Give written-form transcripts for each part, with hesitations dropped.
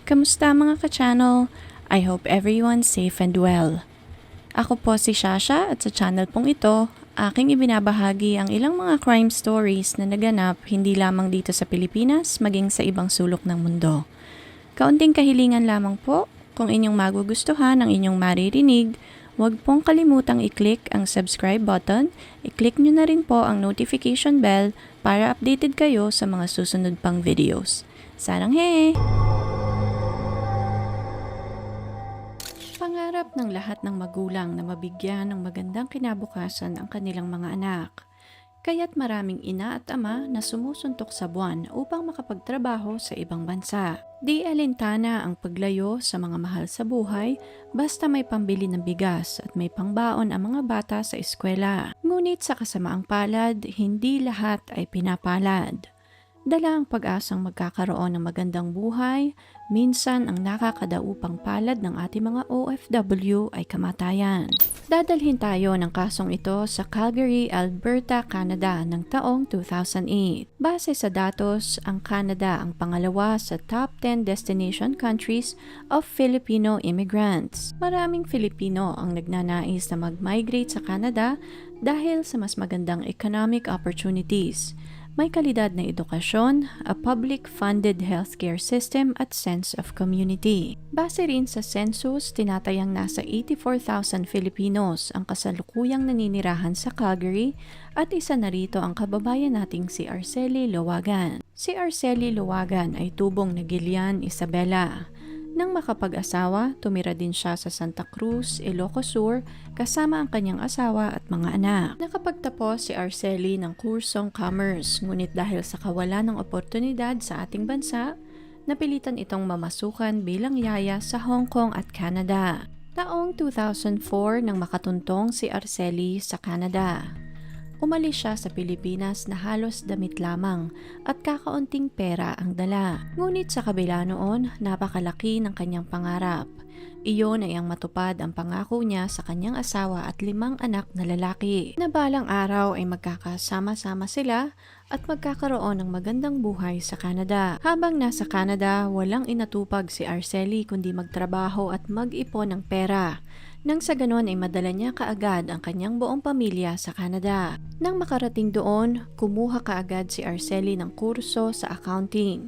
Kamusta mga ka-channel? I hope everyone's safe and well. Ako po si Shasha at sa channel pong ito, aking ibinabahagi ang ilang mga crime stories na naganap hindi lamang dito sa Pilipinas, maging sa ibang sulok ng mundo. Kaunting kahilingan lamang po, kung inyong magugustuhan ang inyong maririnig, huwag pong kalimutang i-click ang subscribe button, i-click nyo na rin po ang notification bell para updated kayo sa mga susunod pang videos. Sarang he! Pangarap ng lahat ng magulang na mabigyan ng magandang kinabukasan ang kanilang mga anak. Kaya't maraming ina at ama na sumusuntok sa buwan upang makapagtrabaho sa ibang bansa. Di alintana ang paglayo sa mga mahal sa buhay basta may pambili ng bigas at may pangbaon ang mga bata sa eskwela. Ngunit sa kasamaang palad, hindi lahat ay pinapalad. Dala ang pag-asang magkakaroon ng magandang buhay, minsan ang nakakadaupang palad ng ating mga OFW ay kamatayan. Dadalhin tayo ng kasong ito sa Calgary, Alberta, Canada ng taong 2008. Base sa datos, ang Canada ang pangalawa sa top 10 destination countries of Filipino immigrants. Maraming Filipino ang nagnanais na mag-migrate sa Canada dahil sa mas magandang economic opportunities. May kalidad na edukasyon, a public-funded healthcare system at sense of community. Base rin sa census, tinatayang nasa 84,000 Filipinos ang kasalukuyang naninirahan sa Calgary at isa na rito ang kababayan nating si Arcely Lowagan. Si Arcely Lowagan ay tubong na Gilian Isabela. Nang makapag-asawa, tumira din siya sa Santa Cruz, Ilocos Sur, kasama ang kanyang asawa at mga anak. Nakapagtapos si Arcely ng kursong commerce, ngunit dahil sa kawalan ng oportunidad sa ating bansa, napilitan itong mamasukan bilang yaya sa Hong Kong at Canada. Taong 2004 nang makatuntong si Arcely sa Canada. Umalis siya sa Pilipinas na halos damit lamang at kakaunting pera ang dala. Ngunit sa kabila noon, napakalaki ng kanyang pangarap. Iyon ay ang matupad ang pangako niya sa kanyang asawa at 5 anak na lalaki. Na balang araw ay magkakasama-sama sila at magkakaroon ng magandang buhay sa Canada. Habang nasa Canada, walang inatupag si Arcely kundi magtrabaho at mag-ipon ng pera. Nang sa ganon ay madala niya kaagad ang kanyang buong pamilya sa Canada. Nang makarating doon, kumuha kaagad si Arcely ng kurso sa accounting.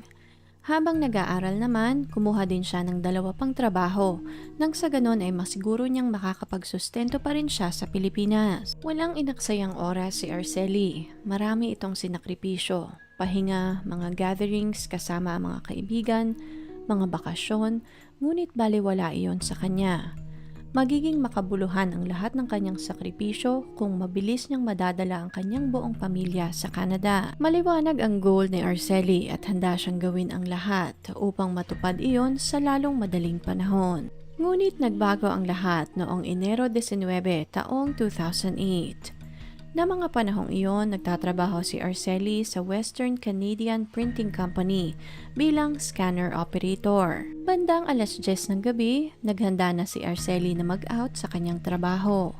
Habang nag-aaral naman, kumuha din siya ng 2 pang trabaho. Nang sa ganon ay masiguro niyang makakapagsustento pa rin siya sa Pilipinas. Walang inaksayang oras si Arcely. Marami itong sinakripisyo. Pahinga, mga gatherings kasama ang mga kaibigan, mga bakasyon, ngunit baliwala iyon sa kanya. Magiging makabuluhan ang lahat ng kanyang sakripisyo kung mabilis niyang madadala ang kanyang buong pamilya sa Canada. Maliwanag ang goal ni Arcely at handa siyang gawin ang lahat upang matupad iyon sa lalong madaling panahon. Ngunit nagbago ang lahat noong Enero 19, taong 2008. Na mga panahong iyon, nagtatrabaho si Arcely sa Western Canadian Printing Company bilang scanner operator. Bandang 10:00 ng gabi, naghanda na si Arcely na mag-out sa kanyang trabaho.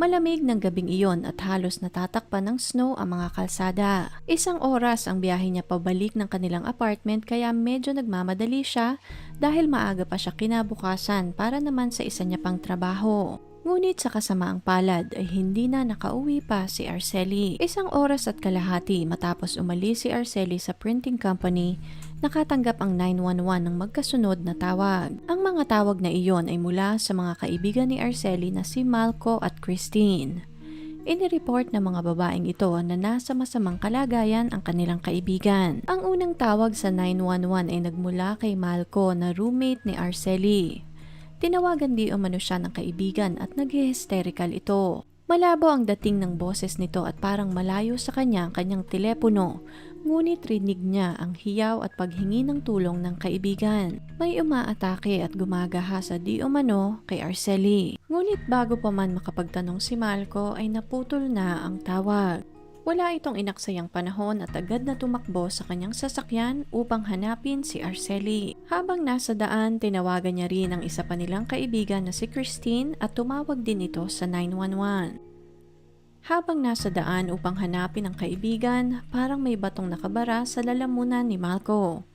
Malamig ng gabing iyon at halos natatakpan ng snow ang mga kalsada. 1 oras ang biyahe niya pabalik ng kanilang apartment kaya medyo nagmamadali siya dahil maaga pa siya kinabukasan para naman sa isa niya pang trabaho. Ngunit sa kasamaang palad ay hindi na nakauwi pa si Arcely. 1 oras at kalahati matapos umalis si Arcely sa printing company, nakatanggap ang 911 ng magkasunod na tawag. Ang mga tawag na iyon ay mula sa mga kaibigan ni Arcely na si Malco at Christine. Inireport ng mga babaeng ito na nasa masamang kalagayan ang kanilang kaibigan. Ang unang tawag sa 911 ay nagmula kay Malco na roommate ni Arcely. Tinawagan di umano siya ng kaibigan at nag-hysterical ito. Malabo ang dating ng boses nito at parang malayo sa kanya ang kanyang telepono, ngunit rinig niya ang hiyaw at paghingi ng tulong ng kaibigan. May umaatake at gumagahasa di umano kay Arcely. Ngunit bago pa man makapagtanong si Malco ay naputol na ang tawag. Wala itong inaksayang panahon at agad na tumakbo sa kanyang sasakyan upang hanapin si Arcely. Habang nasa daan, tinawagan niya rin ang isa pa nilang kaibigan na si Christine at tumawag din ito sa 911. Habang nasa daan upang hanapin ang kaibigan, parang may batong nakabara sa lalamunan ni Malco.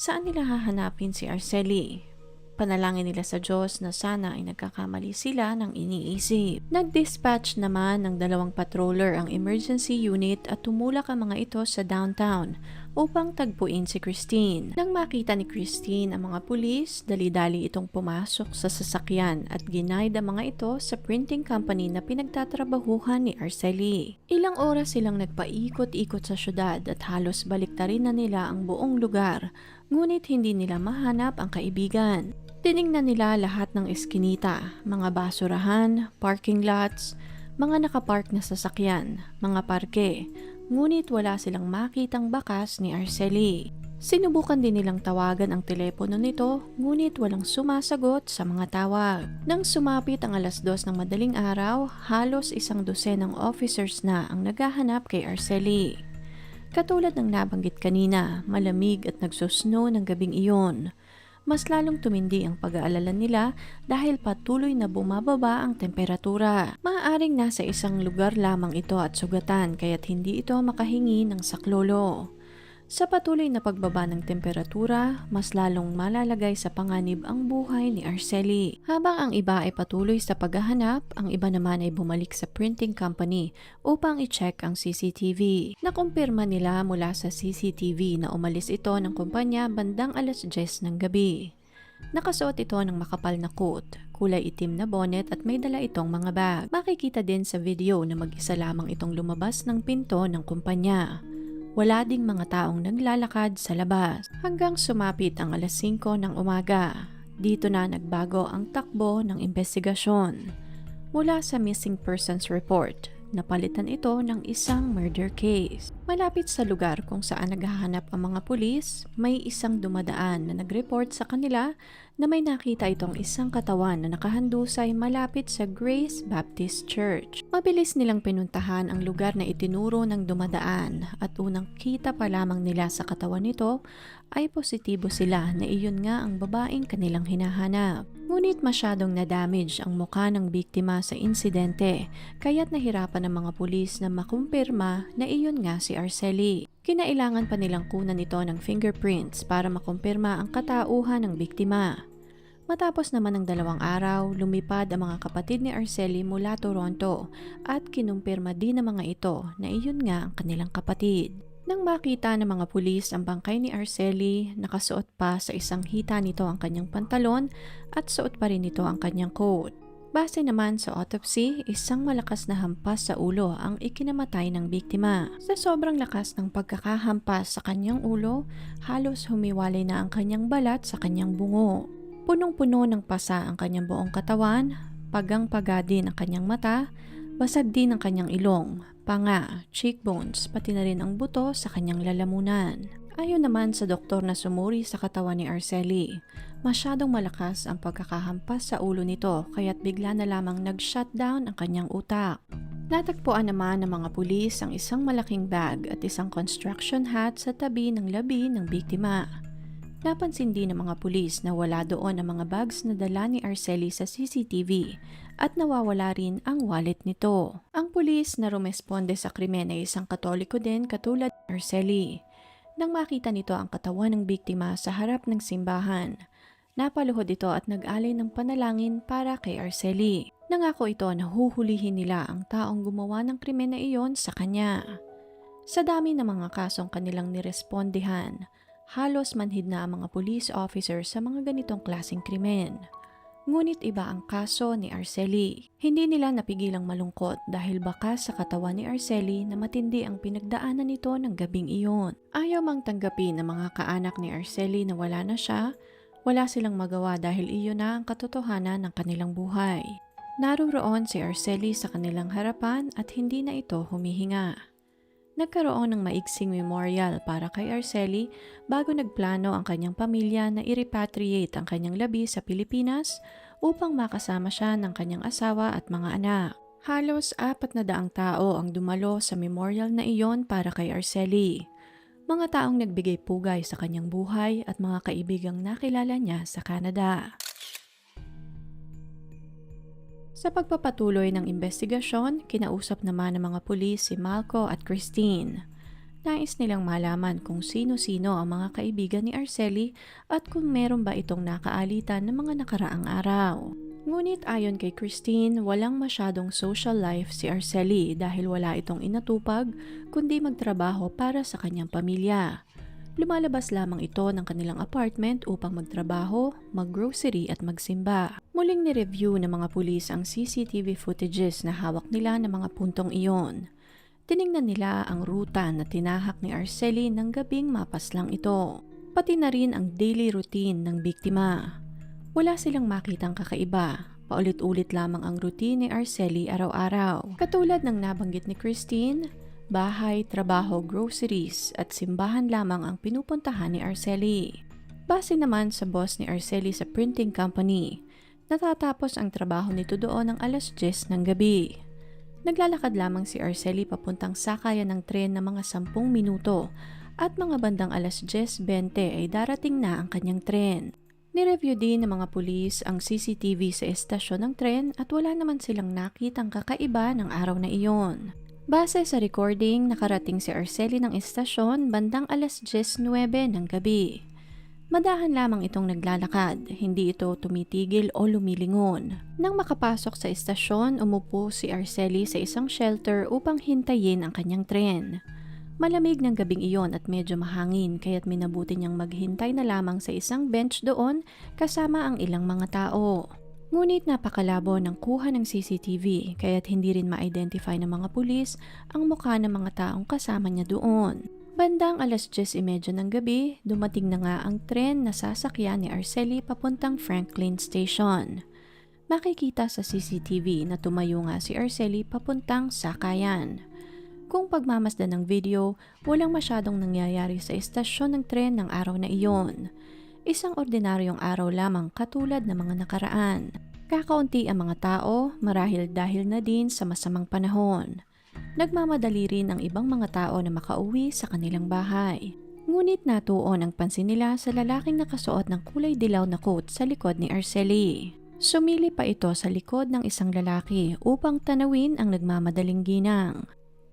Saan nila hahanapin si Arceli? Panalangin nila sa Diyos na sana ay nagkakamali sila ng iniisip. Nag-dispatch naman ng 2 patroller ang emergency unit at tumulak ang mga ito sa downtown upang tagpuin si Christine. Nang makita ni Christine ang mga pulis, dali-dali itong pumasok sa sasakyan at ginaid ang mga ito sa printing company na pinagtatrabahuhan ni Arceli. Ilang oras silang nagpaikot-ikot sa syudad at halos baliktarin na nila ang buong lugar, ngunit hindi nila mahanap ang kaibigan. Tiningnan nila lahat ng eskinita, mga basurahan, parking lots, mga nakapark na sasakyan, mga parke, ngunit wala silang makitang bakas ni Arceli. Sinubukan din nilang tawagan ang telepono nito, ngunit walang sumasagot sa mga tawag. Nang sumapit ang 2:00 ng madaling araw, halos 12 ng officers na ang naghahanap kay Arceli. Katulad ng nabanggit kanina, malamig at nagsusnow ng gabing iyon. Mas lalong tumindi ang pag-aalala nila dahil patuloy na bumababa ang temperatura. Maaaring nasa isang lugar lamang ito at sugatan kaya't hindi ito makahingi ng saklolo. Sa patuloy na pagbaba ng temperatura, mas lalong malalagay sa panganib ang buhay ni Arceli. Habang ang iba ay patuloy sa paghahanap, ang iba naman ay bumalik sa printing company upang i-check ang CCTV. Nakumpirma nila mula sa CCTV na umalis ito ng kumpanya bandang 10:00 ng gabi. Nakasuot ito ng makapal na coat, kulay itim na bonnet at may dala itong mga bag. Makikita din sa video na mag-isa lamang itong lumabas ng pinto ng kumpanya. Wala ding mga taong naglalakad sa labas hanggang sumapit ang 5:00 ng umaga. Dito na nagbago ang takbo ng investigasyon. Mula sa missing persons report, napalitan ito ng isang murder case. Malapit sa lugar kung saan naghahanap ang mga pulis, may isang dumadaan na nag-report sa kanila na may nakita itong isang katawan na nakahandusay malapit sa Grace Baptist Church. Mabilis nilang pinuntahan ang lugar na itinuro ng dumadaan at unang kita pa lamang nila sa katawan nito ay positibo sila na iyon nga ang babaeng kanilang hinahanap. Ngunit masyadong na-damage ang mukha ng biktima sa insidente kaya't nahirapan ng mga pulis na makumpirma na iyon nga si Arceli. Kinailangan pa nilang kunan ito ng fingerprints para makumpirma ang katauhan ng biktima. Matapos naman ng 2 araw, lumipad ang mga kapatid ni Arceli mula Toronto at kinumpirma din ng mga ito na iyon nga ang kanilang kapatid. Nang makita ng mga pulis ang bangkay ni Arceli, nakasuot pa sa isang hita nito ang kanyang pantalon at suot pa rin nito ang kanyang coat. Base naman sa autopsy, isang malakas na hampas sa ulo ang ikinamatay ng biktima. Sa sobrang lakas ng pagkakahampas sa kanyang ulo, halos humiwalay na ang kanyang balat sa kanyang bungo. Punong-puno ng pasa ang kanyang buong katawan, pagang-paga din ang kanyang mata, basag din ang kanyang ilong, panga, cheekbones, pati na rin ang buto sa kanyang lalamunan. Ayon naman sa doktor na sumuri sa katawan ni Arceli, masyadong malakas ang pagkakahampas sa ulo nito kaya't bigla na lamang nag-shutdown ang kanyang utak. Natagpuan naman ng mga pulis ang isang malaking bag at isang construction hat sa tabi ng labi ng biktima. Napansin din ng mga pulis na wala doon ang mga bags na dala ni Arceli sa CCTV at nawawala rin ang wallet nito. Ang pulis na rumesponde sa krimen ay isang Katoliko din katulad ni Arceli. Nang makita nito ang katawan ng biktima sa harap ng simbahan, napaluhod ito at nag-alay ng panalangin para kay Arceli. Nangako ito na huhulihin nila ang taong gumawa ng krimen na iyon sa kanya. Sa dami ng mga kasong kanilang nirespondihan, halos manhid na ang mga police officers sa mga ganitong klaseng krimen. Ngunit iba ang kaso ni Arceli. Hindi nila napigilang malungkot dahil baka sa katawan ni Arceli na matindi ang pinagdaanan nito ng gabing iyon. Ayaw mang tanggapin ng mga kaanak ni Arceli na wala na siya, wala silang magawa dahil iyon na ang katotohanan ng kanilang buhay. Naroon si Arceli sa kanilang harapan at hindi na ito humihinga. Nagkaroon ng maiksing memorial para kay Arceli bago nagplano ang kanyang pamilya na i-repatriate ang kanyang labi sa Pilipinas upang makasama siya ng kanyang asawa at mga anak. Halos 400 tao ang dumalo sa memorial na iyon para kay Arceli. Mga taong nagbigay pugay sa kanyang buhay at mga kaibigang nakilala niya sa Canada. Sa pagpapatuloy ng investigasyon, kinausap naman ng mga pulis si Malco at Christine. Nais nilang malaman kung sino-sino ang mga kaibigan ni Arceli at kung meron ba itong nakaalitan ng mga nakaraang araw. Ngunit ayon kay Christine, walang masyadong social life si Arceli dahil wala itong inatupag kundi magtrabaho para sa kanyang pamilya. Lumalabas lamang ito ng kanilang apartment upang magtrabaho, maggrocery at magsimba. Muling ni-review ng mga pulis ang CCTV footages na hawak nila ng mga puntong iyon. Tiningnan nila ang ruta na tinahak ni Arceli ng gabing mapaslang ito, pati na rin ang daily routine ng biktima. Wala silang makitang kakaiba, paulit-ulit lamang ang routine ni Arceli araw-araw. Katulad ng nabanggit ni Christine, bahay, trabaho, groceries at simbahan lamang ang pinupuntahan ni Arceli. Base naman sa boss ni Arceli sa printing company, natatapos ang trabaho nito doon ng alas 10 ng gabi. Naglalakad lamang si Arceli papuntang sakayan ng tren na mga 10 minuto at mga bandang alas 10:20 ay darating na ang kanyang tren. Nireview din ng mga pulis ang CCTV sa estasyon ng tren at wala naman silang nakitang kakaiba ng araw na iyon. Base sa recording, nakarating si Arceli ng estasyon bandang alas 10:09 ng gabi. Madahan lamang itong naglalakad, hindi ito tumitigil o lumilingon. Nang makapasok sa estasyon, umupo si Arceli sa isang shelter upang hintayin ang kanyang tren. Malamig ng gabing iyon at medyo mahangin kaya't minabuti niyang maghintay na lamang sa isang bench doon kasama ang ilang mga tao. Ngunit napakalabo ng kuha ng CCTV kaya't hindi rin ma-identify ng mga pulis ang mukha ng mga taong kasama niya doon. Bandang alas 10:30 ng gabi, dumating na nga ang tren na sasakyan ni Arceli papuntang Franklin Station. Makikita sa CCTV na tumayo nga si Arceli papuntang sakayan. Kung pagmamasdan ng video, walang masyadong nangyayari sa estasyon ng tren ng araw na iyon. Isang ordinaryong araw lamang katulad ng mga nakaraan. Kakaunti ang mga tao marahil dahil na din sa masamang panahon. Nagmamadali rin ang ibang mga tao na makauwi sa kanilang bahay. Ngunit natuon ang pansin nila sa lalaking nakasuot ng kulay dilaw na coat sa likod ni Arceli. Sumili pa ito sa likod ng isang lalaki upang tanawin ang nagmamadaling ginang.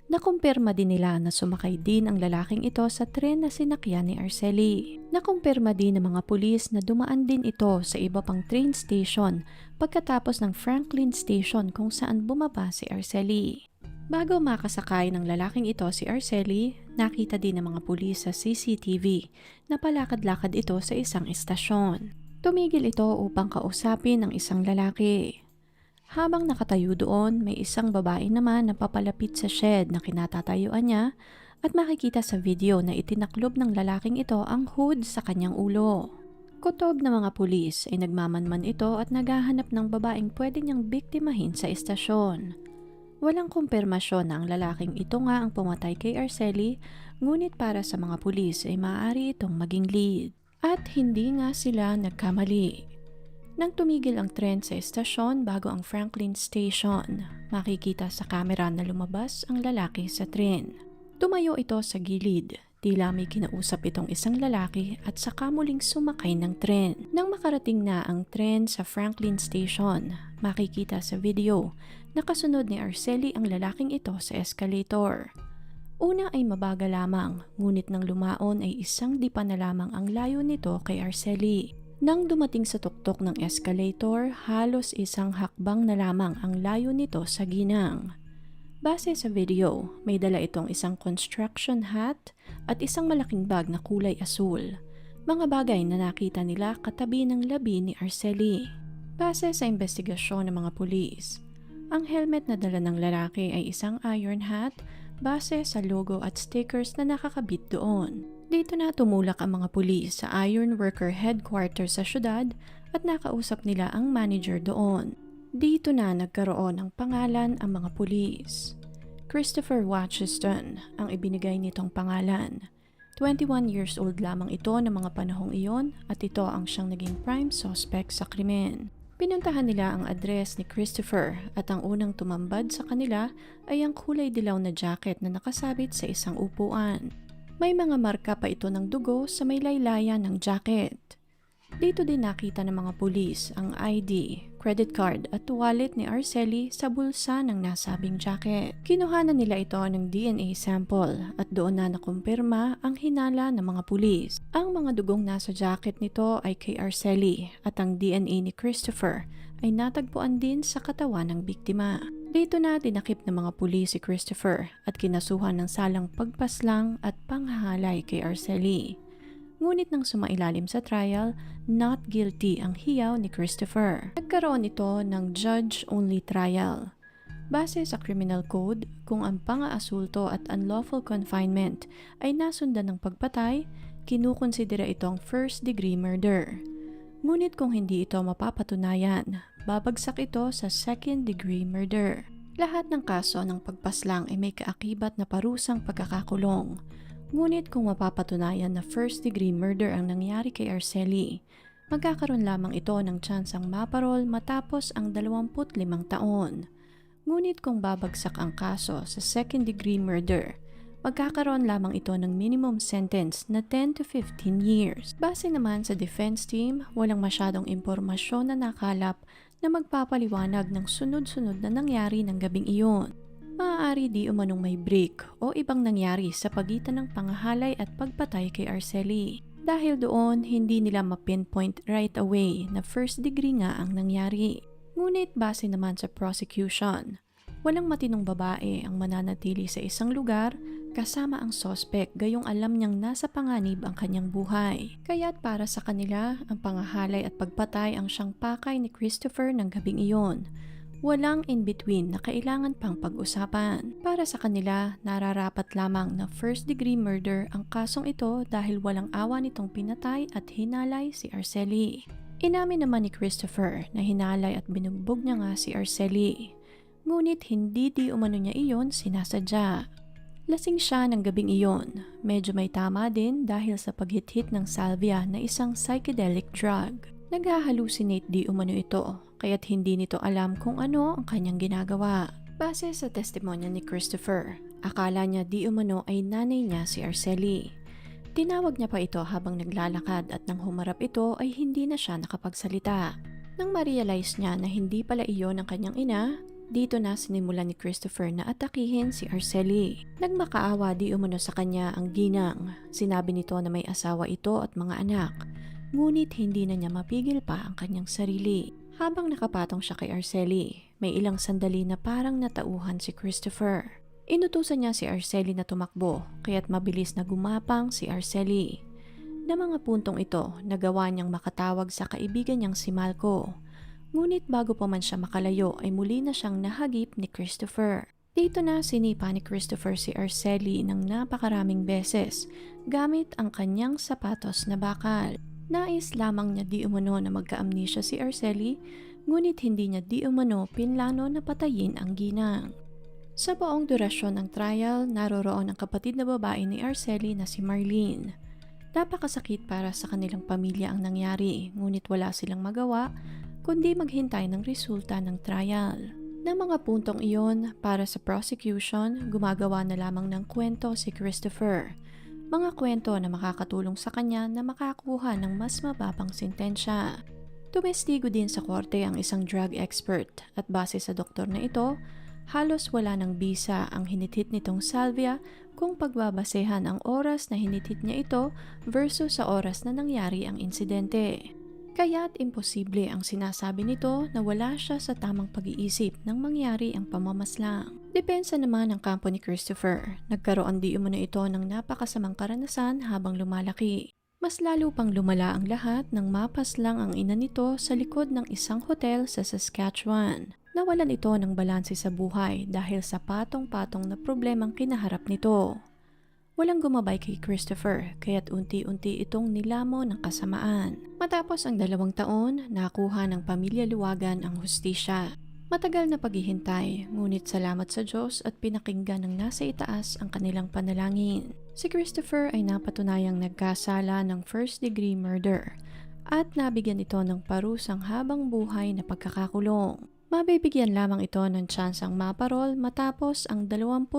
Nakumpirma din nila na sumakay din ang lalaking ito sa tren na sinakyan ni Arceli. Nakumpirma din ng mga pulis na dumaan din ito sa iba pang train station pagkatapos ng Franklin Station kung saan bumaba si Arceli. Bago makasakay ng lalaking ito si Arceli, nakita din ng mga pulis sa CCTV na palakad-lakad ito sa isang estasyon. Tumigil ito upang kausapin ang isang lalaki. Habang nakatayo doon, may isang babae naman na papalapit sa shed na kinatatayuan niya at makikita sa video na itinaklob ng lalaking ito ang hood sa kanyang ulo. Kutob ng mga pulis ay nagmamanman ito at naghahanap ng babaeng pwede niyang biktimahin sa estasyon. Walang kumpirmasyon na ang lalaking ito nga ang pumatay kay Arceli, ngunit para sa mga pulis ay maaari itong maging lead. At hindi nga sila nagkamali. Nang tumigil ang tren sa estasyon bago ang Franklin Station, makikita sa kamera na lumabas ang lalaki sa tren. Tumayo ito sa gilid, tila may kinausap itong isang lalaki at saka muling sumakay ng tren. Nang makarating na ang tren sa Franklin Station, makikita sa video na kasunod ni Arceli ang lalaking ito sa escalator. Una ay mabagal lamang, ngunit nang lumaon ay isang dipa na lamang ang layo nito kay Arceli. Nang dumating sa tuktok ng escalator, halos isang hakbang na lamang ang layo nito sa ginang. Base sa video, may dala itong isang construction hat at isang malaking bag na kulay asul. Mga bagay na nakita nila katabi ng labi ni Arceli. Base sa investigasyon ng mga pulis, ang helmet na dala ng lalaki ay isang iron hat base sa logo at stickers na nakakabit doon. Dito na tumulak ang mga pulis sa Iron Worker Headquarters sa syudad at nakausap nila ang manager doon. Dito na nagkaroon ng pangalan ang mga pulis. Christopher Watcheston ang ibinigay nitong pangalan. 21 years old lamang ito ng mga panahong iyon at ito ang siyang naging prime suspect sa krimen. Pinuntahan nila ang address ni Christopher at ang unang tumambad sa kanila ay ang kulay dilaw na jacket na nakasabit sa isang upuan. May mga marka pa ito ng dugo sa may laylayan ng jacket. Dito din nakita ng mga pulis ang ID, credit card at wallet ni Arceli sa bulsa ng nasabing jacket. Kinuhanan nila ito ng DNA sample at doon na nakumpirma ang hinala ng mga pulis. Ang mga dugong nasa jacket nito ay kay Arceli at ang DNA ni Christopher ay natagpuan din sa katawan ng biktima. Dito na dinakip ng mga pulis si Christopher at kinasuhan ng salang pagpaslang at panghahalay kay Arceli. Ngunit nang sumailalim sa trial, not guilty ang hiyaw ni Christopher. Nagkaroon ito ng judge-only trial. Base sa criminal code, kung ang pang-aasulto at unlawful confinement ay nasundan ng pagpatay, kinukonsidera itong first-degree murder. Ngunit kung hindi ito mapapatunayan, babagsak ito sa second-degree murder. Lahat ng kaso ng pagpaslang ay may kaakibat na parusang pagkakakulong. Ngunit kung mapapatunayan na first-degree murder ang nangyari kay Arceli, magkakaroon lamang ito ng tsansang maparol matapos ang 25 taon. Ngunit kung babagsak ang kaso sa second-degree murder, magkakaroon lamang ito ng minimum sentence na 10 to 15 years. Base naman sa defense team, walang masyadong impormasyon na nakalap na magpapaliwanag ng sunod-sunod na nangyari ng gabing iyon. Maaari di umanong may break o ibang nangyari sa pagitan ng pangahalay at pagpatay kay Arceli. Dahil doon, hindi nila ma-pinpoint right away na first degree nga ang nangyari. Ngunit base naman sa prosecution, walang matinong babae ang mananatili sa isang lugar kasama ang suspect gayong alam niyang nasa panganib ang kanyang buhay. Kaya't para sa kanila, ang pangahalay at pagpatay ang siyang pakay ni Christopher ng gabing iyon. Walang in-between na kailangan pang pag-usapan. Para sa kanila, nararapat lamang na first-degree murder ang kasong ito dahil walang awa nitong pinatay at hinalay si Arceli. Inamin naman ni Christopher na hinalay at binugbog niya nga si Arceli. Ngunit hindi di umano niya iyon sinasadya. Lasing siya ng gabing iyon. Medyo may tama din dahil sa paghit-hit ng salvia na isang psychedelic drug. Nag-hallucinate di umano ito, kaya't hindi nito alam kung ano ang kanyang ginagawa. Base sa testimonya ni Christopher, akala niya di umano ay nanay niya si Arceli. Tinawag niya pa ito habang naglalakad at nang humarap ito ay hindi na siya nakapagsalita. Nang ma-realize niya na hindi pala iyon ang kanyang ina, dito na sinimulan ni Christopher na atakihin si Arceli. Nagmakaawa di umano sa kanya ang ginang. Sinabi nito na may asawa ito at mga anak. Ngunit hindi na niya mapigil pa ang kanyang sarili. Habang nakapatong siya kay Arceli, may ilang sandali na parang natauhan si Christopher. Inutusan niya si Arceli na tumakbo, kaya't mabilis na gumapang si Arceli. Na mga puntong ito, nagawa niyang makatawag sa kaibigan niyang si Malco. Ngunit bago pa man siya makalayo ay muli na siyang nahagip ni Christopher. Dito na sinipa ni Christopher si Arceli ng napakaraming beses gamit ang kanyang sapatos na bakal. Nais lamang niya di umano na magka-amnesia si Arceli, ngunit hindi niya di umano pinlano na patayin ang ginang. Sa buong durasyon ng trial, naroroon ang kapatid na babae ni Arceli na si Marlene. Napakasakit para sa kanilang pamilya ang nangyari, ngunit wala silang magawa kundi maghintay ng resulta ng trial. Na mga puntong iyon, para sa prosecution, gumagawa na lamang ng kwento si Christopher. Mga kwento na makakatulong sa kanya na makakuha ng mas mababang sentensya. Tumestigo din sa korte ang isang drug expert at base sa doktor na ito, halos wala ng bisa ang hinithit nitong salvia kung pagbabasehan ang oras na hinithit niya ito versus sa oras na nangyari ang insidente. Kaya't imposible ang sinasabi nito na wala siya sa tamang pag-iisip nang mangyari ang pamamaslang. Depensa naman ng kampo ni Christopher. Nagkaroon di umano ito ng napakasamang karanasan habang lumalaki. Mas lalo pang lumala ang lahat nang mapaslang ang ina nito sa likod ng isang hotel sa Saskatchewan. Nawalan ito ng balanse sa buhay dahil sa patong-patong na problemang kinaharap nito. Walang gumabay kay Christopher, kaya't unti-unti itong nilamo ng kasamaan. Matapos ang 2 taon, nakuha ng pamilya Luwagan ang hustisya. Matagal na paghihintay, ngunit salamat sa Diyos at pinakinggan ng nasa itaas ang kanilang panalangin. Si Christopher ay napatunayang nagkasala ng first-degree murder at nabigyan ito ng parusang habang buhay na pagkakakulong. Mabibigyan lamang ito ng tsansang maparol matapos ang 25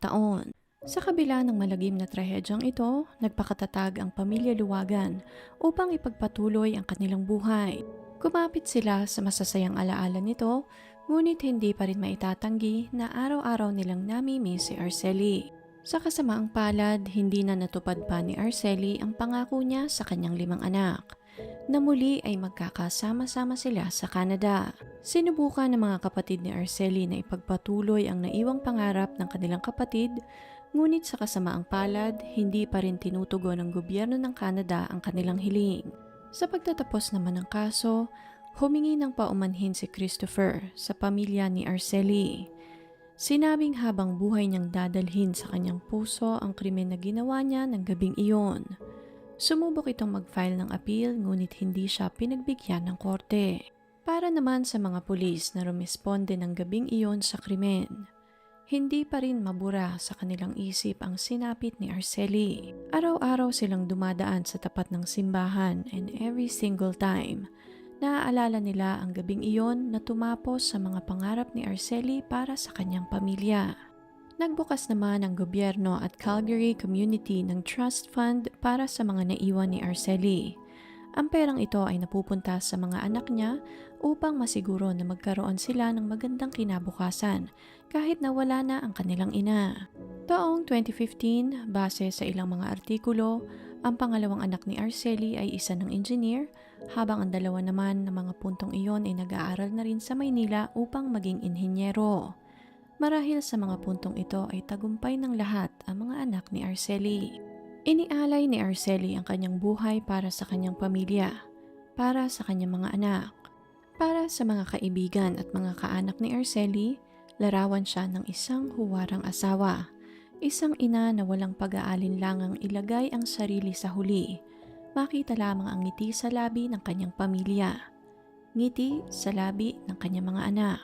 taon. Sa kabila ng malagim na trahedyang ito, nagpakatatag ang pamilya Luwagan upang ipagpatuloy ang kanilang buhay. Kumapit sila sa masasayang alaala nito, ngunit hindi pa rin maitatanggi na araw-araw nilang namimiss si Arcely. Sa kasamaang palad, hindi na natupad pa ni Arcely ang pangako niya sa kanyang 5 anak, na muli ay magkakasama-sama sila sa Canada. Sinubukan ng mga kapatid ni Arcely na ipagpatuloy ang naiwang pangarap ng kanilang kapatid, ngunit sa kasamaang palad, hindi pa rin tinutugon ng gobyerno ng Canada ang kanilang hiling. Sa pagtatapos naman ng kaso, humingi ng paumanhin si Christopher sa pamilya ni Arcely. Sinabing habang buhay niyang dadalhin sa kanyang puso ang krimen na ginawa niya ng gabing iyon. Sumubok itong mag-file ng appeal, ngunit hindi siya pinagbigyan ng korte. Para naman sa mga pulis na rumisponde ng gabing iyon sa krimen, hindi pa rin mabura sa kanilang isip ang sinapit ni Arcely. Araw-araw silang dumadaan sa tapat ng simbahan, and every single time, naaalala nila ang gabing iyon na tumapos sa mga pangarap ni Arcely para sa kanyang pamilya. Nagbukas naman ang gobyerno at Calgary community ng trust fund para sa mga naiwan ni Arcely. Ang perang ito ay napupunta sa mga anak niya upang masiguro na magkaroon sila ng magandang kinabukasan kahit na wala na ang kanilang ina. Taong 2015, base sa ilang mga artikulo, ang pangalawang anak ni Arcely ay isa ng engineer, habang ang dalawa naman ng mga puntong iyon ay nag-aaral na rin sa Maynila upang maging inhinyero. Marahil sa mga puntong ito ay tagumpay ng lahat ang mga anak ni Arcely. Inialay ni Arcely ang kanyang buhay para sa kanyang pamilya, para sa kanyang mga anak, para sa mga kaibigan at mga kaanak ni Arcely. Larawan siya ng isang huwarang asawa, isang ina na walang pag-aalinlangang ilagay ang sarili sa huli. Makita lamang ang ngiti sa labi ng kanyang pamilya, ngiti sa labi ng kanyang mga anak.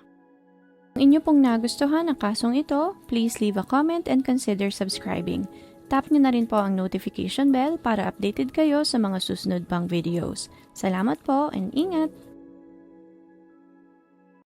Kung inyo pong nagustuhan ang kasong ito, please leave a comment and consider subscribing. Tap nyo na rin po ang notification bell para updated kayo sa mga susunod pang videos. Salamat po and ingat!